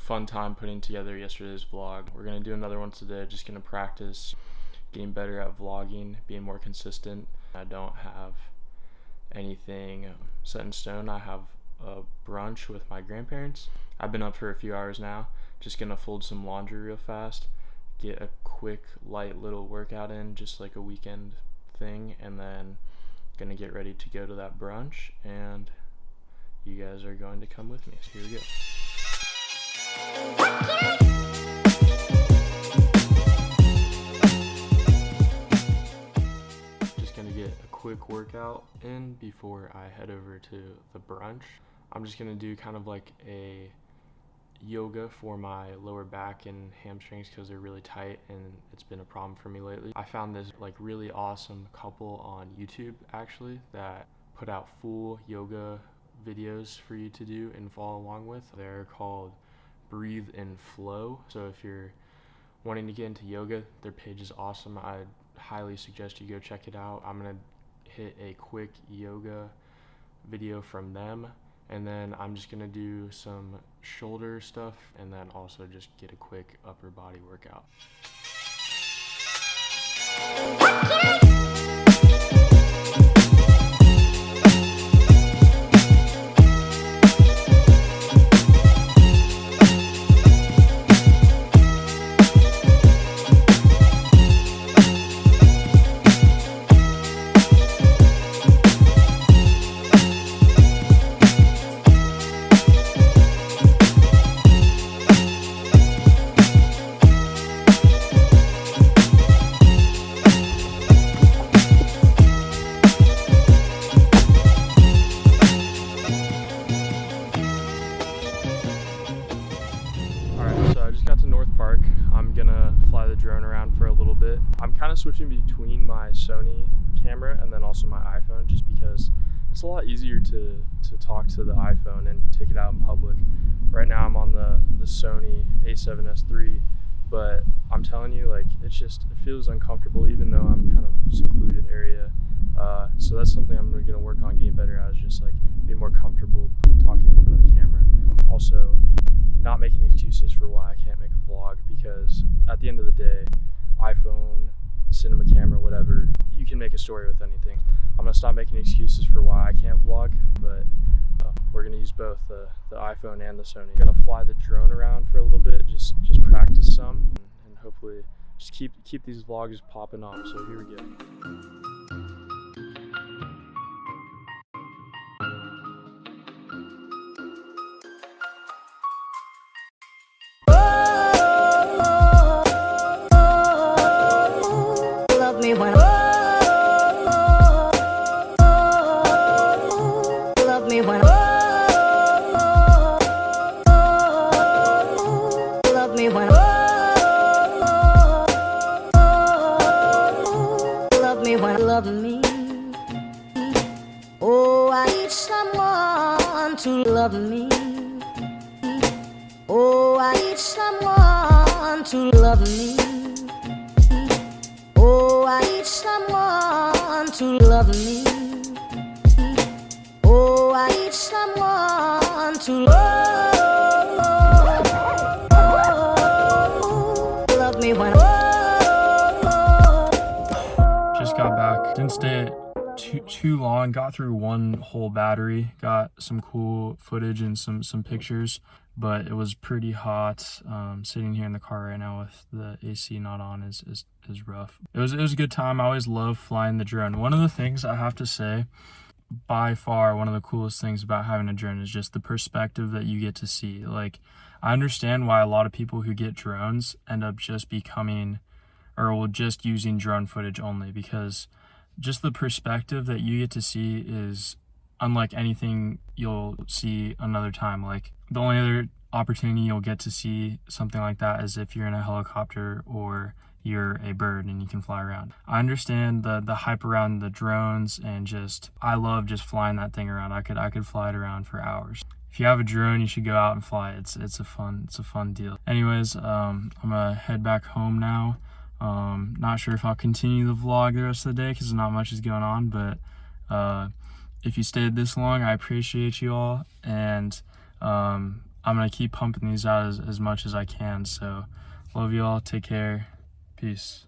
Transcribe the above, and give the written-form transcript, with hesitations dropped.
fun time putting together yesterday's vlog. We're gonna do another one today. Just gonna practice getting better at vlogging, being more consistent. I don't have anything set in stone. I have a brunch with my grandparents. I've been up for a few hours now. Just gonna fold some laundry real fast, get a quick light little workout in, just like a weekend thing, and then gonna get ready to go to that brunch, and you guys are going to come with me. So here we go. Just gonna get a quick workout in before I head over to the brunch. I'm just gonna do kind of like a yoga for my lower back and hamstrings because they're really tight and it's been a problem for me lately. I found this like really awesome couple on YouTube actually that put out full yoga videos for you to do and follow along with. They're called Breathe and Flow. So if you're wanting to get into yoga, their page is awesome. I'd highly suggest you go check it out. I'm gonna hit a quick yoga video from them, and then I'm just gonna do some shoulder stuff and then also just get a quick upper body workout. I'm gonna fly the drone around for a little bit. I'm kind of switching between my Sony camera and then also my iPhone just because it's a lot easier to talk to the iPhone and take it out in public. Right now I'm on the Sony A7S III, but I'm telling you, like, it feels uncomfortable even though I'm kind of secluded area. So that's something I'm gonna work on getting better at, is just like being more comfortable talking in front of the camera. Also, not making excuses for why I can't make a vlog, because at the end of the day, iPhone, cinema camera, whatever, you can make a story with anything. I'm gonna stop making excuses for why I can't vlog, but we're gonna use both the iPhone and the Sony. I'm gonna fly the drone around for a little bit, just practice some, and hopefully just keep these vlogs popping off. So here we go. Love me. Oh, I need someone to love me. Oh, I need someone to love me. Oh, I need someone to love me. Oh, I need someone to love me when Just got back. Didn't stay too long. Got through one whole battery. Got some cool footage and some pictures, but it was pretty hot. Sitting here in the car right now with the AC not on is rough. It was a good time. I always love flying the drone. One of the things I have to say, by far one of the coolest things about having a drone is just the perspective that you get to see. Like, I understand why a lot of people who get drones end up just becoming, or will just using drone footage only, because just the perspective that you get to see is unlike anything you'll see another time. Like, the only other opportunity you'll get to see something like that is if you're in a helicopter or you're a bird and you can fly around. I understand the hype around the drones, and I love just flying that thing around. I could fly it around for hours. If you have a drone, you should go out and fly it. It's a fun deal. Anyways, I'm gonna head back home now. Not sure if I'll continue the vlog the rest of the day because not much is going on, but if you stayed this long, I appreciate you all, and I'm gonna keep pumping these out as much as I can. So love y'all, take care, peace.